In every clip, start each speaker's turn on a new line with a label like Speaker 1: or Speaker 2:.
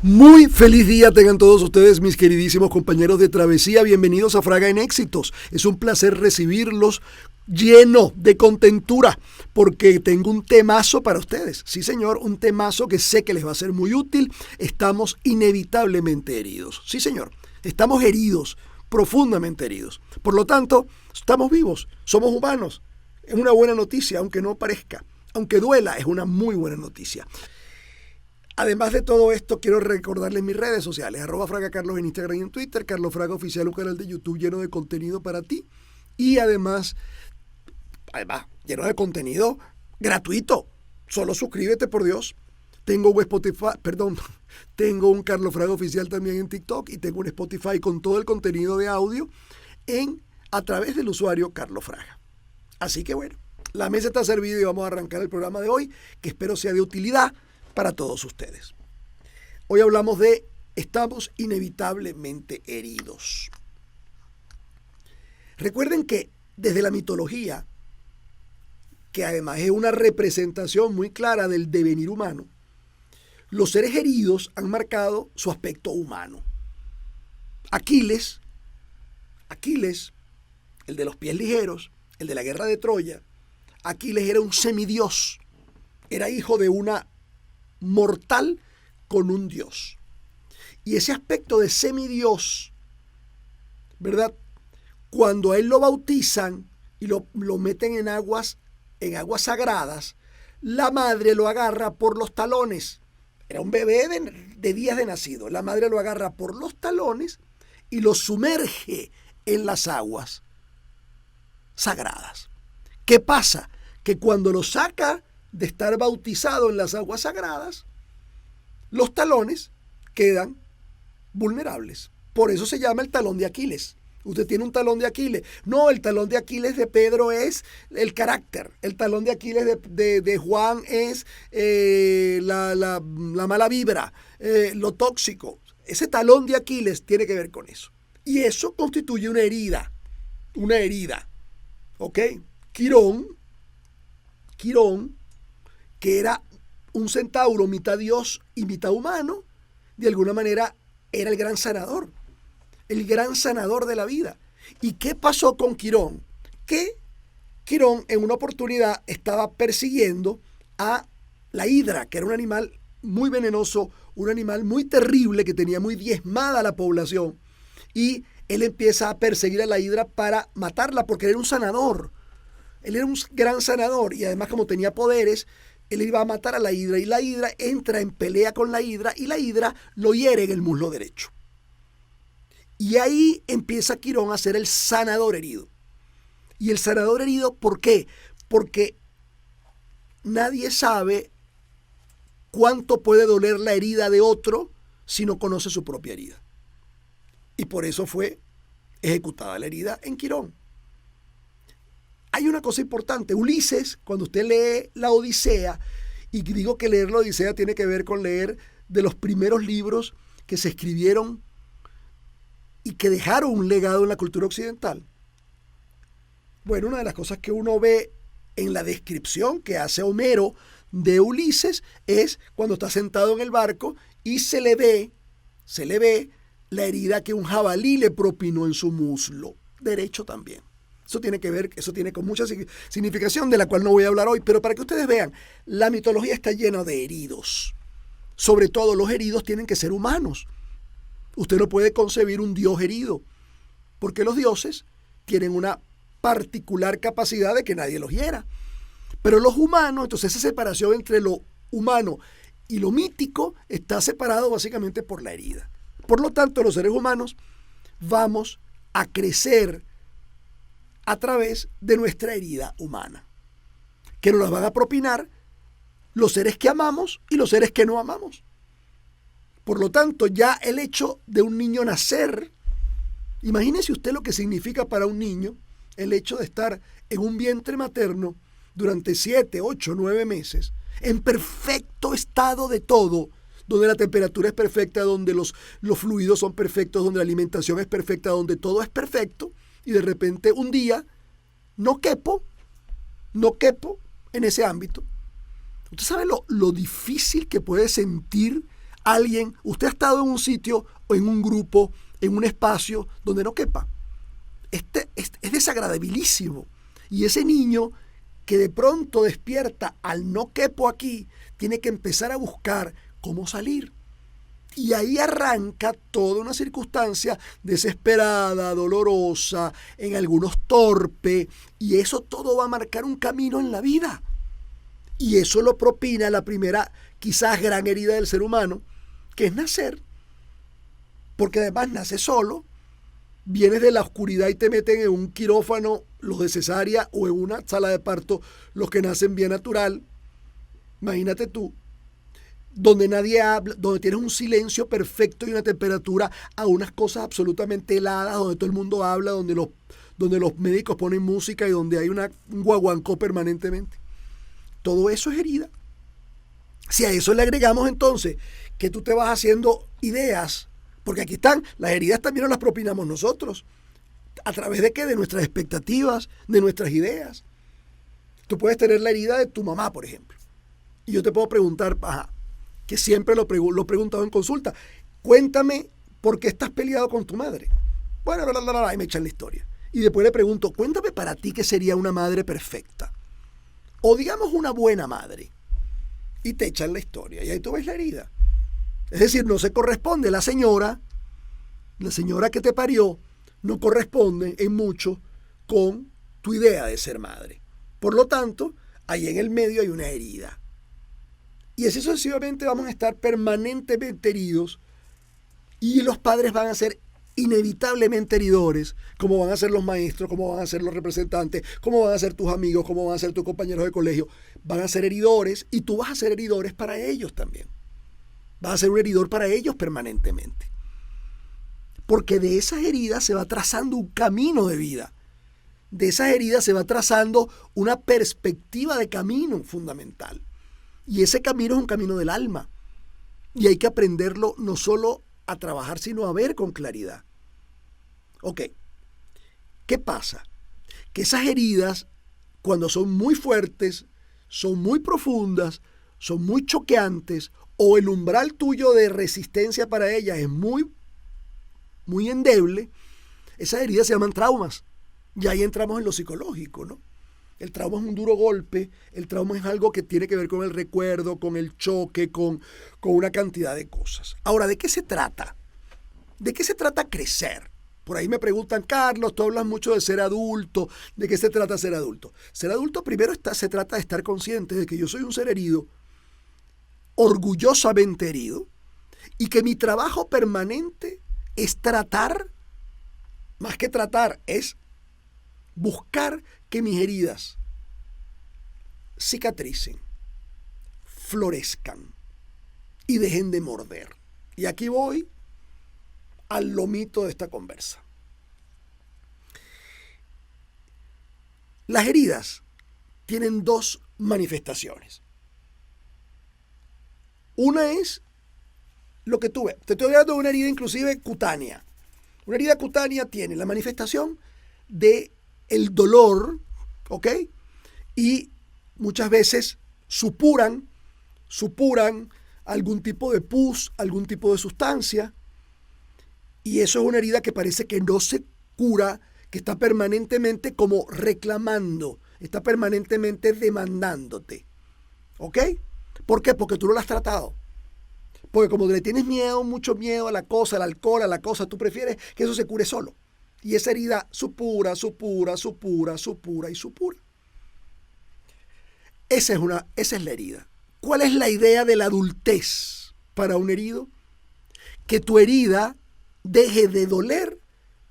Speaker 1: Muy feliz día tengan todos ustedes, mis queridísimos compañeros de travesía. Bienvenidos a Fraga en Éxitos. Es un placer recibirlos lleno de contentura porque tengo un temazo para ustedes. Sí, señor, un temazo que sé que les va a ser muy útil. Estamos inevitablemente heridos. Sí, señor, estamos heridos, profundamente heridos. Por lo tanto, estamos vivos, somos humanos. Es una buena noticia, aunque no parezca. Aunque duela, es una muy buena noticia. Además de todo esto, quiero recordarles mis redes sociales, @FragaCarlos en Instagram y en Twitter, Carlos Fraga Oficial, un canal de YouTube lleno de contenido para ti y además lleno de contenido gratuito. Solo suscríbete, por Dios. Tengo un Carlos Fraga Oficial también en TikTok y tengo un Spotify con todo el contenido de audio a través del usuario Carlos Fraga. Así que bueno, la mesa está servida y vamos a arrancar el programa de hoy, que espero sea de utilidad para todos ustedes. Hoy hablamos de estamos inevitablemente heridos. Recuerden que desde la mitología, que además es una representación muy clara del devenir humano, los seres heridos han marcado su aspecto humano. Aquiles, el de los pies ligeros, el de la guerra de Troya, Aquiles era un semidios, era hijo de una mortal con un dios. Y ese aspecto de semidios, ¿verdad? Cuando a él lo bautizan y lo meten en aguas sagradas, la madre lo agarra por los talones. Era un bebé de días de nacido. La madre lo agarra por los talones y lo sumerge en las aguas sagradas. ¿Qué pasa? Que cuando lo saca de estar bautizado en las aguas sagradas, los talones quedan vulnerables. Por eso se llama el talón de Aquiles. Usted tiene un talón de Aquiles. No, el talón de Aquiles de Pedro es el carácter. El talón de Aquiles de Juan es la mala vibra, lo tóxico. Ese talón de Aquiles tiene que ver con eso. Y eso constituye una herida. Una herida. ¿Ok? Quirón, que era un centauro mitad dios y mitad humano, de alguna manera era el gran sanador de la vida. ¿Y qué pasó con Quirón? Que Quirón en una oportunidad estaba persiguiendo a la hidra, que era un animal muy venenoso, un animal muy terrible que tenía muy diezmada la población. Y él empieza a perseguir a la hidra para matarla porque él era un sanador. Él era un gran sanador y además como tenía poderes, él iba a matar a la hidra y la hidra entra en pelea con la hidra y la hidra lo hiere en el muslo derecho. Y ahí empieza Quirón a ser el sanador herido. Y el sanador herido, ¿por qué? Porque nadie sabe cuánto puede doler la herida de otro si no conoce su propia herida. Y por eso fue ejecutada la herida en Quirón. Hay una cosa importante. Ulises, cuando usted lee la Odisea, y digo que leer la Odisea tiene que ver con leer de los primeros libros que se escribieron y que dejaron un legado en la cultura occidental. Bueno, una de las cosas que uno ve en la descripción que hace Homero de Ulises es cuando está sentado en el barco y se le ve la herida que un jabalí le propinó en su muslo derecho también. Eso tiene con mucha significación de la cual no voy a hablar hoy, pero para que ustedes vean, la mitología está llena de heridos. Sobre todo los heridos tienen que ser humanos. Usted no puede concebir un dios herido, porque los dioses tienen una particular capacidad de que nadie los hiera. Pero los humanos, entonces esa separación entre lo humano y lo mítico está separado básicamente por la herida. Por lo tanto, los seres humanos vamos a crecer a través de nuestra herida humana, que nos las van a propinar los seres que amamos y los seres que no amamos. Por lo tanto, ya el hecho de un niño nacer, imagínese usted lo que significa para un niño el hecho de estar en un vientre materno durante 7, 8, 9 meses, en perfecto estado de todo, donde la temperatura es perfecta, donde los fluidos son perfectos, donde la alimentación es perfecta, donde todo es perfecto, y de repente un día no quepo en ese ámbito. Usted sabe lo difícil que puede sentir Usted ha estado en un sitio o en un grupo, en un espacio donde no quepa. Es desagradabilísimo. Y ese niño que de pronto despierta al no quepo aquí, tiene que empezar a buscar cómo salir. Y ahí arranca toda una circunstancia desesperada, dolorosa, en algunos torpe, y eso todo va a marcar un camino en la vida. Y eso lo propina la primera, quizás gran herida del ser humano, que es nacer. Porque además nace solo, vienes de la oscuridad y te meten en un quirófano, los de cesárea, o en una sala de parto, los que nacen bien natural. Imagínate tú, donde nadie habla, donde tienes un silencio perfecto y una temperatura a unas cosas absolutamente heladas, donde todo el mundo habla, donde los médicos ponen música y donde hay un guaguancó permanentemente. Todo eso es herida. Si a eso le agregamos entonces que tú te vas haciendo ideas, porque aquí están, las heridas también nos las propinamos nosotros. ¿A través de qué? De nuestras expectativas, de nuestras ideas. Tú puedes tener la herida de tu mamá, por ejemplo. Y yo te puedo preguntar, que siempre lo he preguntado en consulta, cuéntame por qué estás peleado con tu madre. Bueno, y me echan la historia. Y después le pregunto, cuéntame para ti qué sería una madre perfecta. O digamos una buena madre. Y te echan la historia. Y ahí tú ves la herida. Es decir, no se corresponde. La señora que te parió, no corresponde en mucho con tu idea de ser madre. Por lo tanto, ahí en el medio hay una herida. Y así sucesivamente vamos a estar permanentemente heridos y los padres van a ser inevitablemente heridores, como van a ser los maestros, como van a ser los representantes, como van a ser tus amigos, como van a ser tus compañeros de colegio. Van a ser heridores y tú vas a ser heridores para ellos también. Vas a ser un heridor para ellos permanentemente. Porque de esas heridas se va trazando un camino de vida. De esas heridas se va trazando una perspectiva de camino fundamental. Y ese camino es un camino del alma. Y hay que aprenderlo no solo a trabajar, sino a ver con claridad. Ok, ¿qué pasa? Que esas heridas, cuando son muy fuertes, son muy profundas, son muy choqueantes, o el umbral tuyo de resistencia para ellas es muy endeble, esas heridas se llaman traumas. Y ahí entramos en lo psicológico, ¿no? El trauma es un duro golpe, el trauma es algo que tiene que ver con el recuerdo, con el choque, con una cantidad de cosas. Ahora, ¿de qué se trata? ¿De qué se trata crecer? Por ahí me preguntan, Carlos, tú hablas mucho de ser adulto. ¿De qué se trata ser adulto? Ser adulto primero se trata de estar consciente de que yo soy un ser herido, orgullosamente herido, y que mi trabajo permanente es tratar, más que tratar, es buscar que mis heridas cicatricen, florezcan y dejen de morder. Y aquí voy al lomito de esta conversa. Las heridas tienen dos manifestaciones. Una es lo que tú ves. Te estoy hablando de una herida inclusive cutánea. Una herida cutánea tiene la manifestación de el dolor, ¿ok? Y muchas veces supuran algún tipo de pus, algún tipo de sustancia. Y eso es una herida que parece que no se cura, que está permanentemente como reclamando, está permanentemente demandándote. ¿Ok? ¿Por qué? Porque tú no la has tratado. Porque como le tienes miedo, mucho miedo a la cosa, al alcohol, a la cosa, tú prefieres que eso se cure solo. Y esa herida supura. Esa es la herida. ¿Cuál es la idea de la adultez para un herido? Que tu herida deje de doler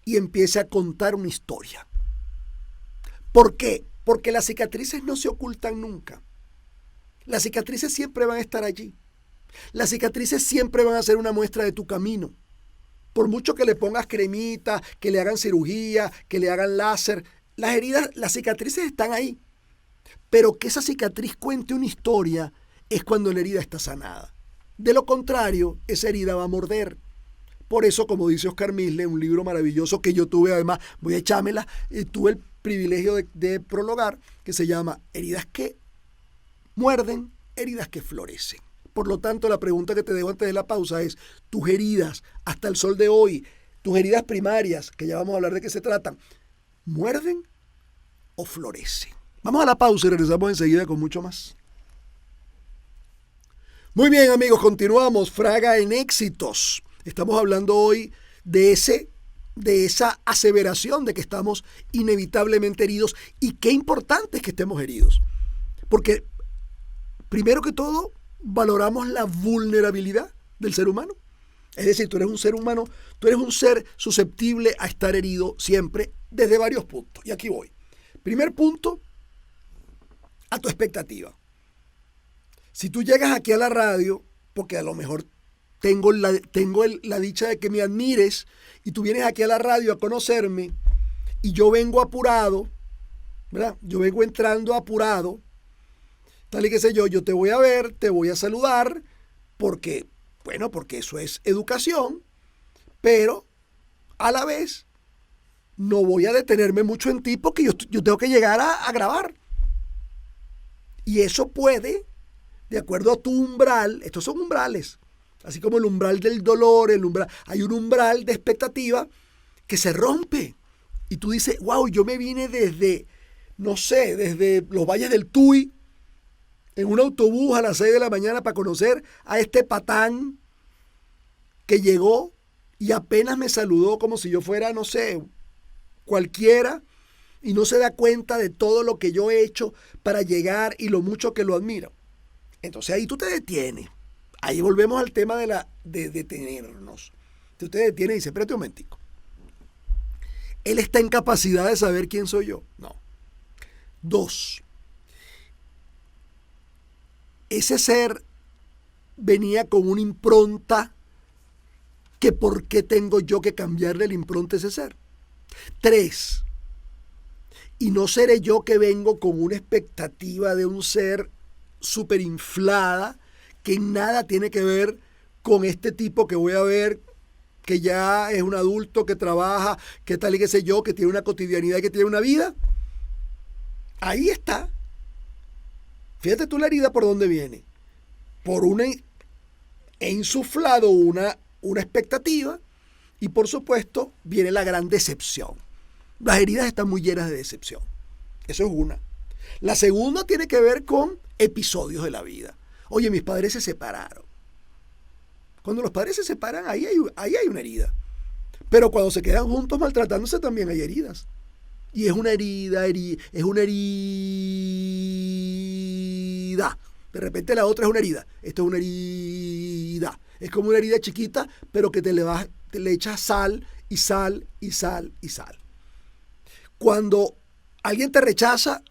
Speaker 1: y empiece a contar una historia. ¿Por qué? Porque las cicatrices no se ocultan nunca. Las cicatrices siempre van a estar allí. Las cicatrices siempre van a ser una muestra de tu camino. Por mucho que le pongas cremita, que le hagan cirugía, que le hagan láser, las heridas, las cicatrices están ahí. Pero que esa cicatriz cuente una historia es cuando la herida está sanada. De lo contrario, esa herida va a morder. Por eso, como dice Oscar Misle, un libro maravilloso que yo tuve, además, voy a echármela, tuve el privilegio de prologar, que se llama Heridas que muerden, heridas que florecen. Por lo tanto, la pregunta que te dejo antes de la pausa es, tus heridas, hasta el sol de hoy, tus heridas primarias, que ya vamos a hablar de qué se tratan, ¿muerden o florecen? Vamos a la pausa y regresamos enseguida con mucho más. Muy bien, amigos, continuamos. Fraga en éxitos. Estamos hablando hoy de esa aseveración de que estamos inevitablemente heridos, y qué importante es que estemos heridos. Porque, primero que todo, valoramos la vulnerabilidad del ser humano. Es decir, tú eres un ser humano, tú eres un ser susceptible a estar herido siempre desde varios puntos. Y aquí voy. Primer punto, a tu expectativa. Si tú llegas aquí a la radio, porque a lo mejor tengo la dicha de que me admires, y tú vienes aquí a la radio a conocerme, y yo vengo apurado, ¿verdad? Yo vengo entrando apurado, tal y qué sé yo te voy a ver, te voy a saludar, porque eso es educación, pero a la vez no voy a detenerme mucho en ti porque yo tengo que llegar a grabar. Y eso puede, de acuerdo a tu umbral, estos son umbrales, así como el umbral del dolor, hay un umbral de expectativa que se rompe. Y tú dices, wow, yo me vine desde los valles del Tuy, en un autobús a las 6 de la mañana para conocer a este patán que llegó y apenas me saludó como si yo fuera, cualquiera, y no se da cuenta de todo lo que yo he hecho para llegar y lo mucho que lo admiro. Entonces ahí tú te detienes. Ahí volvemos al tema de detenernos. Tú te detienes y dices, espérate un momentico. ¿Él está en capacidad de saber quién soy yo? No. 2. Ese ser venía con una impronta que ¿por qué tengo yo que cambiarle la impronta a ese ser? 3. Y no seré yo que vengo con una expectativa de un ser súper inflada que nada tiene que ver con este tipo que voy a ver, que ya es un adulto, que trabaja, que tal y qué sé yo, que tiene una cotidianidad, que tiene una vida. Ahí está. Fíjate tú la herida por dónde viene. He insuflado una expectativa, y por supuesto viene la gran decepción. Las heridas están muy llenas de decepción. Eso es una. La segunda tiene que ver con episodios de la vida. Oye, mis padres se separaron. Cuando los padres se separan, ahí hay una herida. Pero cuando se quedan juntos maltratándose, también hay heridas. Y es una herida. De repente la otra es una herida. Esto es una herida. Es como una herida chiquita, pero que te le echas sal y sal y sal y sal. Cuando alguien te rechaza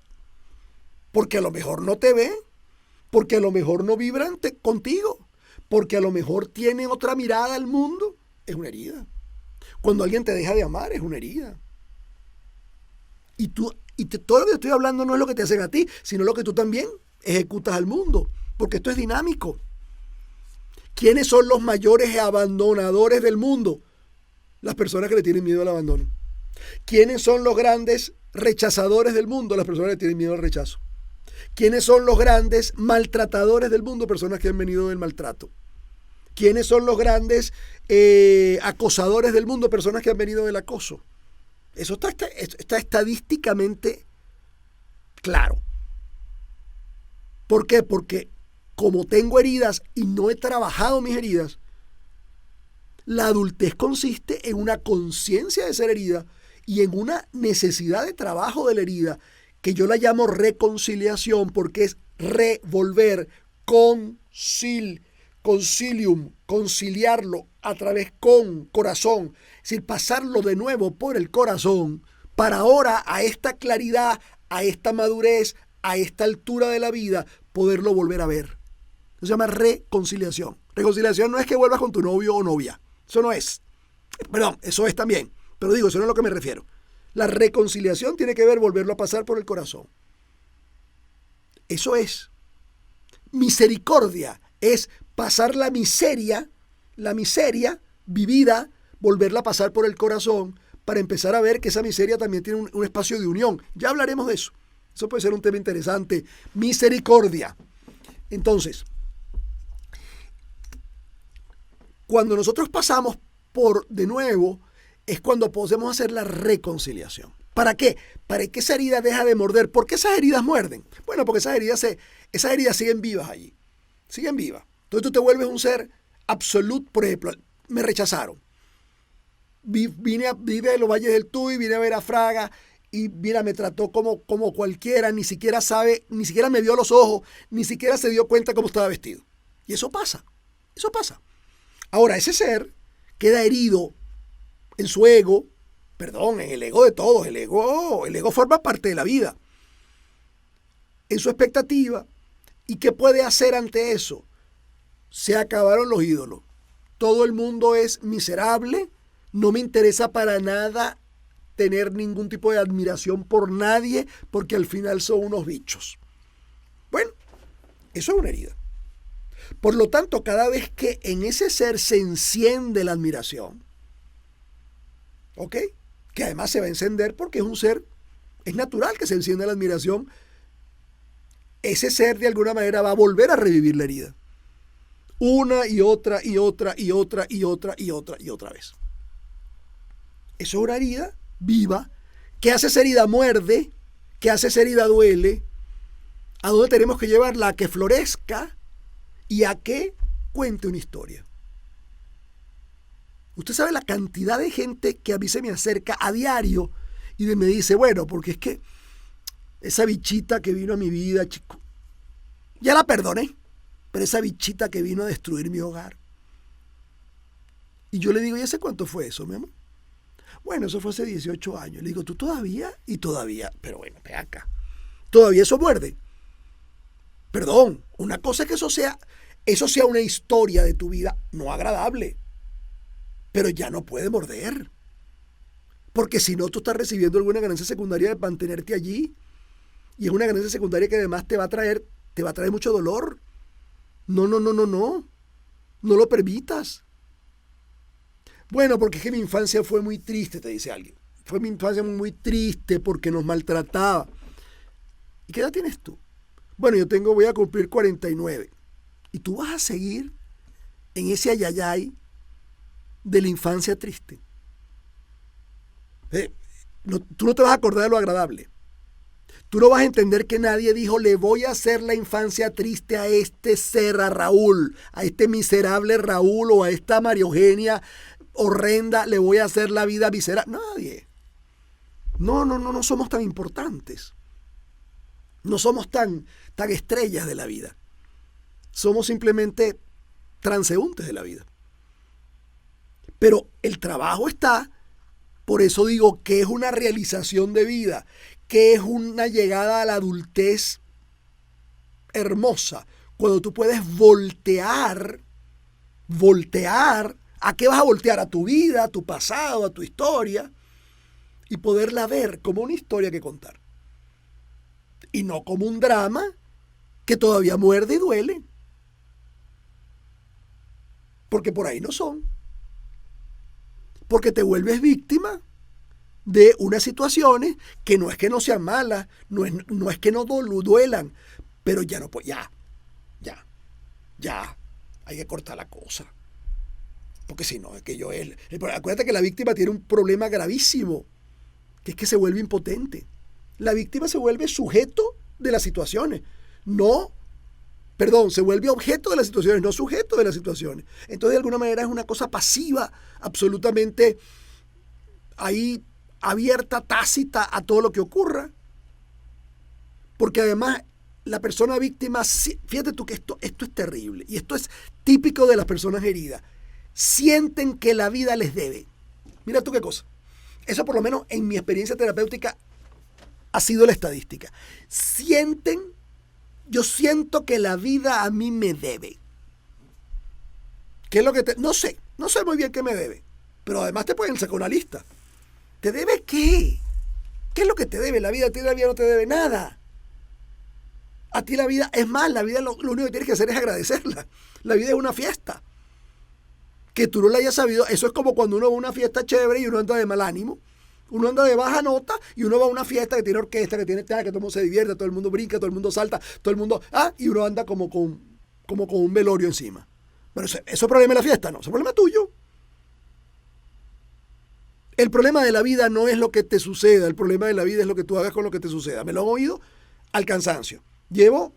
Speaker 1: porque a lo mejor no te ve, porque a lo mejor no vibran contigo, porque a lo mejor tienen otra mirada al mundo, es una herida. Cuando alguien te deja de amar, es una herida. Todo lo que te estoy hablando no es lo que te hacen a ti, sino lo que tú también ejecutas al mundo, porque esto es dinámico. ¿Quiénes son los mayores abandonadores del mundo? Las personas que le tienen miedo al abandono. ¿Quiénes son los grandes rechazadores del mundo? Las personas que tienen miedo al rechazo. ¿Quiénes son los grandes maltratadores del mundo? Personas que han venido del maltrato. ¿Quiénes son los grandes acosadores del mundo? Personas que han venido del acoso. Eso está estadísticamente claro. ¿Por qué? Porque como tengo heridas y no he trabajado mis heridas, la adultez consiste en una conciencia de ser herida y en una necesidad de trabajo de la herida, que yo la llamo reconciliación, porque es revolver, concilium, conciliarlo a través con corazón, es decir, pasarlo de nuevo por el corazón para ahora, a esta claridad, a esta madurez, a esta altura de la vida, poderlo volver a ver. Eso se llama reconciliación. Reconciliación no es que vuelvas con tu novio o novia. Eso no es. Perdón, eso es también. Pero digo, eso no es a lo que me refiero. La reconciliación tiene que ver volverlo a pasar por el corazón. Eso es. Misericordia es pasar la miseria vivida, volverla a pasar por el corazón para empezar a ver que esa miseria también tiene un espacio de unión. Ya hablaremos de eso. Eso puede ser un tema interesante. Misericordia. Entonces, Cuando nosotros pasamos por de nuevo, es cuando podemos hacer la reconciliación. ¿Para qué? Para que esa herida deje de morder. ¿Por qué esas heridas muerden? Bueno, porque esas heridas siguen vivas allí. Siguen vivas. Entonces tú te vuelves un ser absoluto. Por ejemplo, me rechazaron. Vine a los Valles del Tuy, vine a ver a Fraga y mira, me trató como cualquiera, ni siquiera sabe, ni siquiera me vio a los ojos, ni siquiera se dio cuenta cómo estaba vestido. Y eso pasa. Ahora, ese ser queda herido en su ego, en el ego de todos. El ego forma parte de la vida. En su expectativa. ¿Y qué puede hacer ante eso? Se acabaron los ídolos. Todo el mundo es miserable. No me interesa para nada tener ningún tipo de admiración por nadie porque al final son unos bichos. Bueno, eso es una herida. Por lo tanto, cada vez que en ese ser se enciende la admiración, ¿ok? Que además se va a encender porque es un ser, es natural que se encienda la admiración, ese ser de alguna manera va a volver a revivir la herida. Una y otra y otra y otra y otra y otra y otra vez. Eso es una herida viva. ¿Qué hace esa herida? Muerde. ¿Qué hace esa herida? Duele. ¿A dónde tenemos que llevarla? A que florezca y a que cuente una historia. Usted sabe la cantidad de gente que a mí se me acerca a diario y me dice, bueno, porque es que esa bichita que vino a mi vida, chico, ya la perdoné, pero esa bichita que vino a destruir mi hogar. Y yo le digo, ¿y hace cuánto fue eso, mi amor? Bueno, eso fue hace 18 años. Le digo, ¿tú todavía? Y todavía, pero bueno, ve acá. Todavía eso muerde. Perdón, una cosa es que eso sea una historia de tu vida no agradable, pero ya no puede morder. Porque si no, tú estás recibiendo alguna ganancia secundaria de mantenerte allí. Y es una ganancia secundaria que además te va a traer mucho dolor. No. No lo permitas. Bueno, porque es que mi infancia fue muy triste, te dice alguien. Fue mi infancia muy triste porque nos maltrataba. ¿Y qué edad tienes tú? Bueno, voy a cumplir 49. Y tú vas a seguir en ese ayayay de la infancia triste. Tú no te vas a acordar de lo agradable. Tú no vas a entender que nadie dijo, le voy a hacer la infancia triste a este ser, a Raúl, a este miserable Raúl o a esta María Eugenia horrenda, le voy a hacer la vida miserable. Nadie. No somos tan importantes. No somos tan estrellas de la vida. Somos simplemente transeúntes de la vida. Pero el trabajo está, por eso digo que es una realización de vida, que es una llegada a la adultez hermosa, cuando tú puedes voltear, ¿a qué vas a voltear? A tu vida, a tu pasado, a tu historia, y poderla ver como una historia que contar. Y no como un drama que todavía muerde y duele. Porque por ahí no son. Porque te vuelves víctima de unas situaciones que no es que no sean malas, no es que no duelan, pero ya no puede, ya, hay que cortar la cosa. Porque si no, es que acuérdate que la víctima tiene un problema gravísimo, que es que se vuelve impotente. La víctima se vuelve sujeto de las situaciones, se vuelve objeto de las situaciones, no sujeto de las situaciones. Entonces, de alguna manera es una cosa pasiva, absolutamente ahí abierta, tácita a todo lo que ocurra. Porque además la persona víctima, fíjate tú que esto es terrible y esto es típico de las personas heridas. Sienten que la vida les debe. Mira tú qué cosa. Eso por lo menos en mi experiencia terapéutica ha sido la estadística. Yo siento que la vida a mí me debe. ¿Qué es lo que no sé muy bien qué me debe, pero además te pueden sacar una lista. ¿Te debe qué? ¿Qué es lo que te debe la vida? A ti la vida no te debe nada. A ti la vida, es más, la vida lo único que tienes que hacer es agradecerla. La vida es una fiesta. Que tú no la hayas sabido, eso es como cuando uno va a una fiesta chévere y uno anda de mal ánimo. Uno anda de baja nota y uno va a una fiesta que tiene orquesta, que tiene teatro, que todo el mundo se divierte, todo el mundo brinca, todo el mundo salta, todo el mundo... y uno anda como con un velorio encima. Pero eso es problema de la fiesta, no, eso es problema tuyo. El problema de la vida no es lo que te suceda, el problema de la vida es lo que tú hagas con lo que te suceda. Me lo han oído al cansancio. Llevo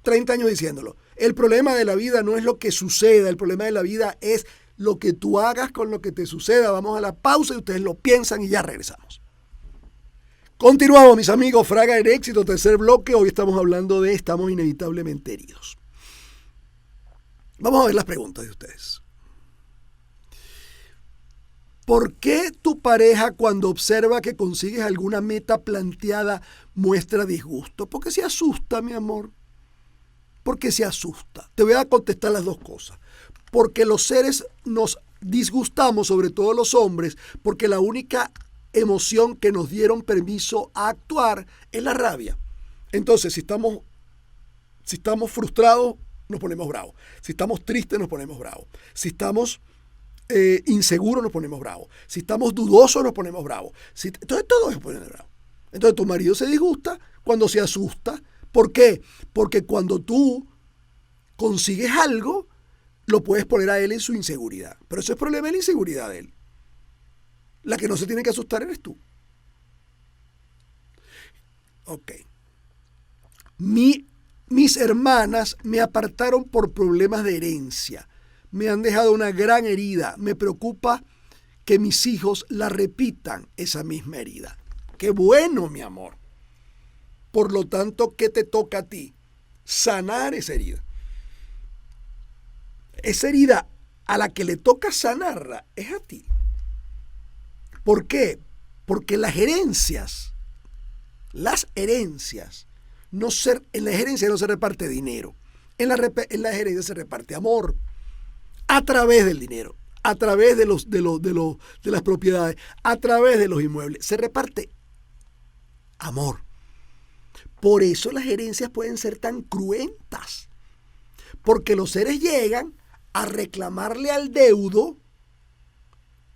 Speaker 1: 30 años diciéndolo. El problema de la vida no es lo que suceda, el problema de la vida es lo que tú hagas con lo que te suceda. Vamos a la pausa y ustedes lo piensan y ya regresamos. Continuamos, mis amigos. Fraga en éxito, tercer bloque. Hoy estamos hablando de estamos inevitablemente heridos. Vamos a ver las preguntas de ustedes. ¿Por qué tu pareja cuando observa que consigues alguna meta planteada muestra disgusto? Porque se asusta, mi amor. Porque se asusta. Te voy a contestar las dos cosas. Porque los seres nos disgustamos, sobre todo los hombres, porque la única emoción que nos dieron permiso a actuar es la rabia. Entonces, si estamos frustrados, nos ponemos bravos. Si estamos tristes, nos ponemos bravos. Si estamos inseguros, nos ponemos bravos. Si estamos dudosos, nos ponemos bravos. Entonces, todo se pone bravo. Entonces, tu marido se disgusta cuando se asusta. ¿Por qué? Porque cuando tú consigues algo, lo puedes poner a él en su inseguridad. Pero eso es problema de la inseguridad de él. La que no se tiene que asustar eres tú. Ok. Mis hermanas me apartaron por problemas de herencia. Me han dejado una gran herida. Me preocupa que mis hijos la repitan, esa misma herida. ¡Qué bueno, mi amor! Por lo tanto, ¿qué te toca a ti? Sanar esa herida. Esa herida a la que le toca sanarla es a ti. ¿Por qué? Porque en las herencias, en las herencias no se reparte dinero. En las herencias se reparte amor. A través del dinero, a través de las propiedades, a través de los inmuebles. Se reparte amor. Por eso las herencias pueden ser tan cruentas. Porque los seres llegan a reclamarle al deudo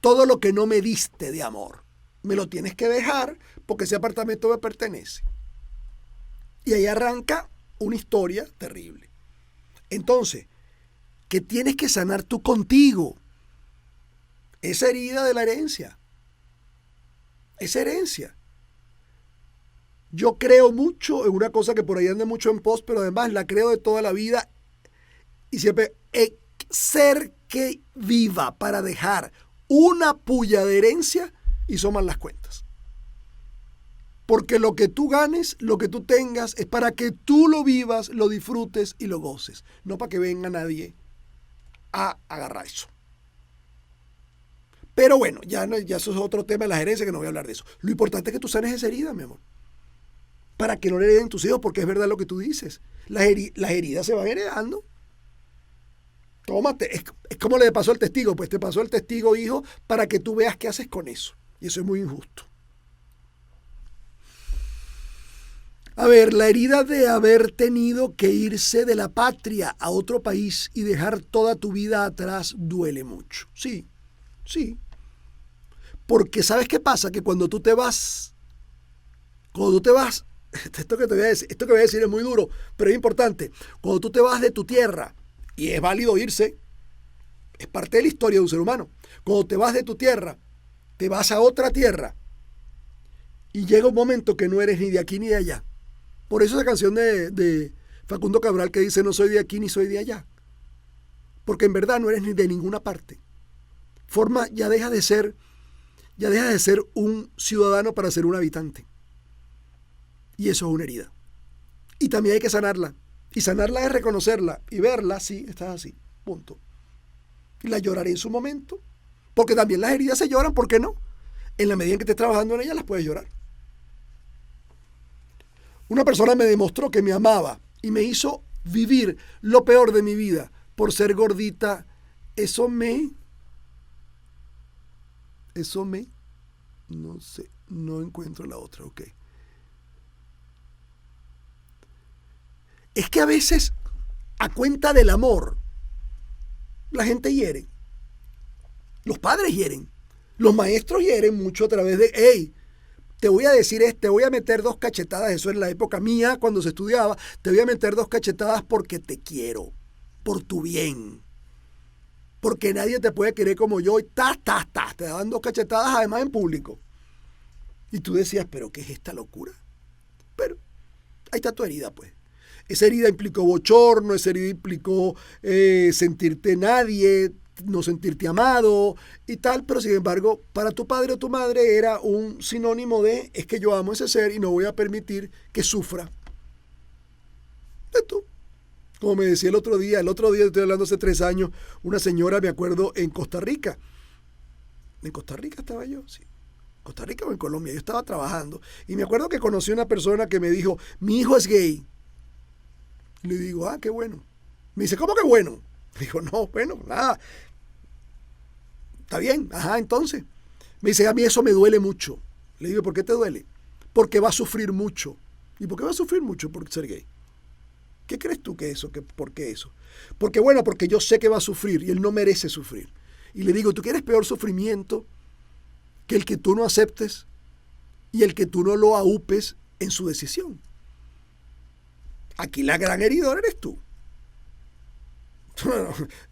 Speaker 1: todo lo que no me diste de amor. Me lo tienes que dejar porque ese apartamento me pertenece. Y ahí arranca una historia terrible. Entonces, ¿qué tienes que sanar tú contigo? Esa herida de la herencia. Esa herencia. Yo creo mucho en una cosa que por ahí anda mucho en post, pero además la creo de toda la vida. Y siempre, ser que viva para dejar una puya de herencia y suman las cuentas. Porque lo que tú ganes, lo que tú tengas, es para que tú lo vivas, lo disfrutes y lo goces. No para que venga nadie a agarrar eso. Pero bueno, ya eso es otro tema de las herencias, que no voy a hablar de eso. Lo importante es que tú sanes esa herida, mi amor. Para que no le hereden tus hijos, porque es verdad lo que tú dices. Las heridas se van heredando. Tómate, es como le pasó al testigo, pues te pasó el testigo, hijo, para que tú veas qué haces con eso. Y eso es muy injusto. A ver, la herida de haber tenido que irse de la patria a otro país y dejar toda tu vida atrás duele mucho. Sí, sí. Porque ¿sabes qué pasa? Que cuando tú te vas, esto que voy a decir es muy duro, pero es importante. Cuando tú te vas de tu tierra, y es válido irse, es parte de la historia de un ser humano. Cuando te vas de tu tierra, te vas a otra tierra, y llega un momento que no eres ni de aquí ni de allá. Por eso esa canción de Facundo Cabral que dice no soy de aquí ni soy de allá. Porque en verdad no eres ni de ninguna parte. Ya deja de ser un ciudadano para ser un habitante. Y eso es una herida. Y también hay que sanarla. Y sanarla es reconocerla y verla, sí, estás así, punto. Y la lloraré en su momento. Porque también las heridas se lloran, ¿por qué no? En la medida en que estés trabajando en ellas las puedes llorar. Una persona me demostró que me amaba y me hizo vivir lo peor de mi vida por ser gordita. No sé, no encuentro la otra, ok. Es que a veces, a cuenta del amor, la gente hiere. Los padres hieren. Los maestros hieren mucho a través de, hey, te voy a decir te voy a meter 2 cachetadas, eso en la época mía, cuando se estudiaba, te voy a meter 2 cachetadas porque te quiero, por tu bien. porque nadie te puede querer como yo, y te daban 2 cachetadas además en público. Y tú decías, ¿pero qué es esta locura? Pero ahí está tu herida, pues. Esa herida implicó bochorno, esa herida implicó sentirte nadie, no sentirte amado y tal, pero sin embargo, para tu padre o tu madre era un sinónimo de, es que yo amo a ese ser y no voy a permitir que sufra. Esto. Como me decía el otro día, estoy hablando hace 3 años, una señora, me acuerdo, en Costa Rica. ¿En Costa Rica estaba yo? Sí. ¿Costa Rica o en Colombia? Yo estaba trabajando. Y me acuerdo que conocí a una persona que me dijo, mi hijo es gay. Le digo, qué bueno. Me dice, ¿cómo que bueno? Le digo, no, bueno, nada. Está bien, entonces. Me dice, a mí eso me duele mucho. Le digo, ¿por qué te duele? Porque va a sufrir mucho. ¿Y por qué va a sufrir mucho por ser gay? ¿Qué crees tú que eso? ¿Por qué eso? Porque yo sé que va a sufrir y él no merece sufrir. Y le digo, ¿tú quieres peor sufrimiento que el que tú no aceptes y el que tú no lo aúpes en su decisión? Aquí la gran heridora eres tú.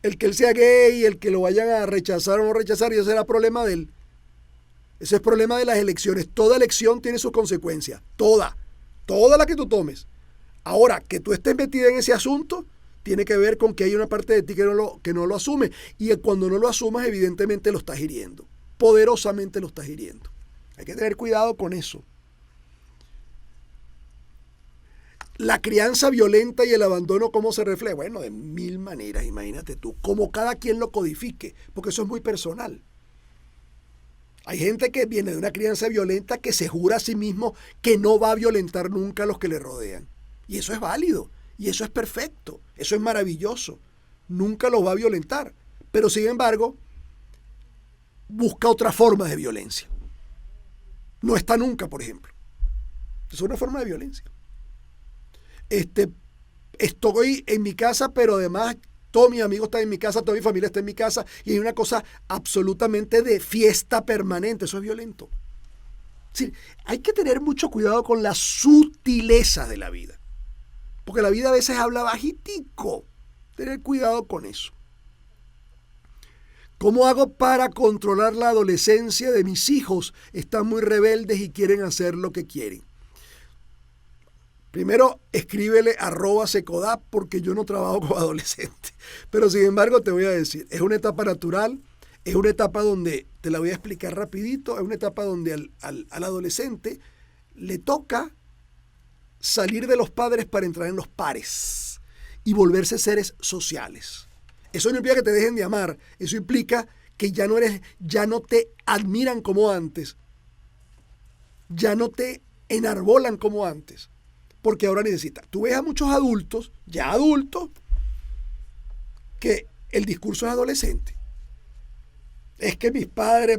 Speaker 1: El que él sea gay, el que lo vayan a rechazar o no rechazar, eso será problema de él. Ese es problema de las elecciones. Toda elección tiene sus consecuencias. Toda la que tú tomes. Ahora, que tú estés metida en ese asunto, tiene que ver con que hay una parte de ti que no lo asume. Y cuando no lo asumas, evidentemente lo estás hiriendo. Poderosamente lo estás hiriendo. Hay que tener cuidado con eso. La crianza violenta y el abandono, ¿cómo se refleja? Bueno, de 1000 maneras, imagínate tú. Como cada quien lo codifique, porque eso es muy personal. Hay gente que viene de una crianza violenta que se jura a sí mismo que no va a violentar nunca a los que le rodean. Y eso es válido, y eso es perfecto, eso es maravilloso. Nunca los va a violentar, pero sin embargo, busca otra forma de violencia. No está nunca, por ejemplo. Es una forma de violencia. Estoy en mi casa, pero además todos mis amigos están en mi casa, toda mi familia está en mi casa, y hay una cosa absolutamente de fiesta permanente. Eso es violento. Sí, hay que tener mucho cuidado con las sutilezas de la vida. Porque la vida a veces habla bajitico. Tener cuidado con eso. ¿Cómo hago para controlar la adolescencia de mis hijos? Están muy rebeldes y quieren hacer lo que quieren. Primero, escríbele @secodap porque yo no trabajo con adolescentes. Pero sin embargo te voy a decir, es una etapa natural, es una etapa donde, te la voy a explicar rapidito, es una etapa donde al adolescente le toca salir de los padres para entrar en los pares y volverse seres sociales. Eso no implica que te dejen de amar, eso implica que ya no te admiran como antes, ya no te enarbolan como antes, porque ahora necesitas. Tú ves a muchos adultos, ya adultos, que el discurso es adolescente. Es que mis padres,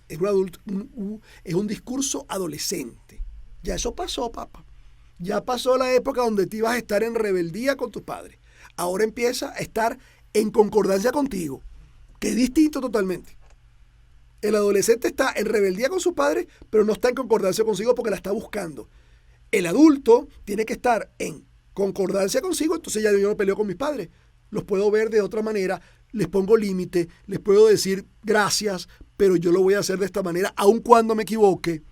Speaker 1: es un discurso adolescente. Ya eso pasó, papá. Ya pasó la época donde te ibas a estar en rebeldía con tus padres. Ahora empieza a estar en concordancia contigo, que es distinto totalmente. El adolescente está en rebeldía con sus padres, pero no está en concordancia consigo porque la está buscando. El adulto tiene que estar en concordancia consigo, entonces ya yo no peleo con mis padres. Los puedo ver de otra manera, les pongo límite, les puedo decir gracias, pero yo lo voy a hacer de esta manera, aun cuando me equivoque.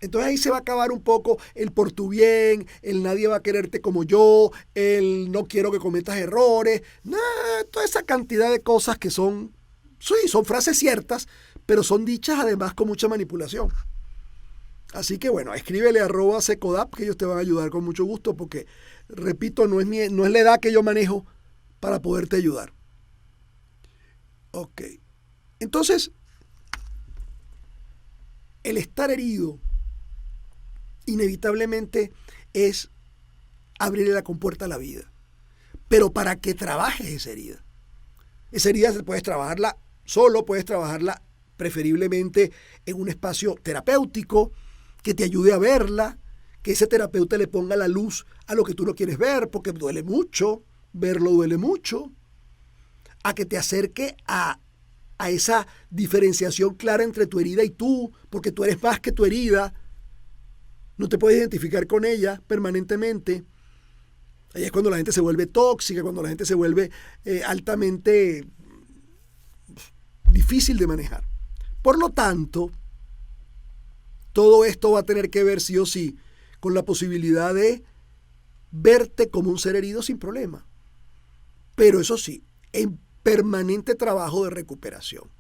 Speaker 1: Entonces ahí se va a acabar un poco el por tu bien, el nadie va a quererte como yo, el no quiero que cometas errores, toda esa cantidad de cosas que son frases ciertas, pero son dichas además con mucha manipulación. Así que bueno, escríbele @secodap que ellos te van a ayudar con mucho gusto porque, repito, no es la edad que yo manejo para poderte ayudar. Ok. Entonces, el estar herido inevitablemente es abrirle la compuerta a la vida. Pero para que trabajes esa herida puedes trabajarla solo, puedes trabajarla preferiblemente en un espacio terapéutico que te ayude a verla, que ese terapeuta le ponga la luz a lo que tú no quieres ver, porque duele mucho, verlo duele mucho, a que te acerque a esa diferenciación clara entre tu herida y tú, porque tú eres más que tu herida, no te puedes identificar con ella permanentemente. Ahí es cuando la gente se vuelve tóxica, cuando la gente se vuelve altamente difícil de manejar. Por lo tanto, todo esto va a tener que ver sí o sí con la posibilidad de verte como un ser herido sin problema. Pero eso sí, en permanente trabajo de recuperación,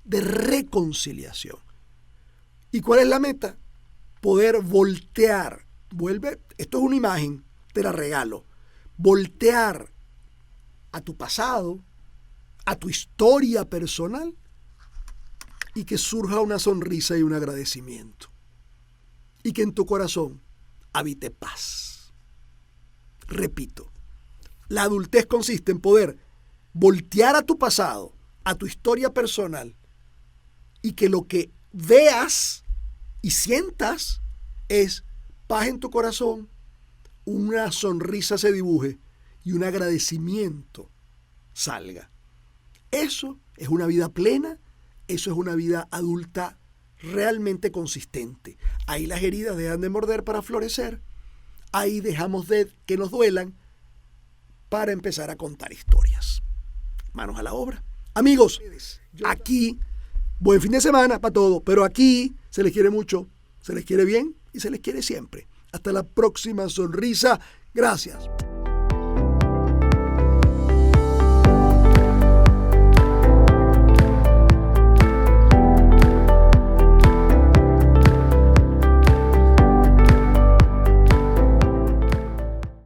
Speaker 1: de reconciliación. ¿Y cuál es la meta? Poder voltear. Esto es una imagen, te la regalo. Voltear a tu pasado, a tu historia personal, y que surja una sonrisa y un agradecimiento. Y que en tu corazón habite paz. Repito, la adultez consiste en poder voltear a tu pasado, a tu historia personal, y que lo que veas y sientas es paz en tu corazón, una sonrisa se dibuje y un agradecimiento salga. Eso es una vida plena, eso es una vida adulta realmente consistente. Ahí las heridas dejan de morder para florecer, ahí dejamos de que nos duelan para empezar a contar historias. Manos a la obra. Amigos, aquí, buen fin de semana para todos, pero aquí se les quiere mucho, se les quiere bien y se les quiere siempre. Hasta la próxima sonrisa. Gracias.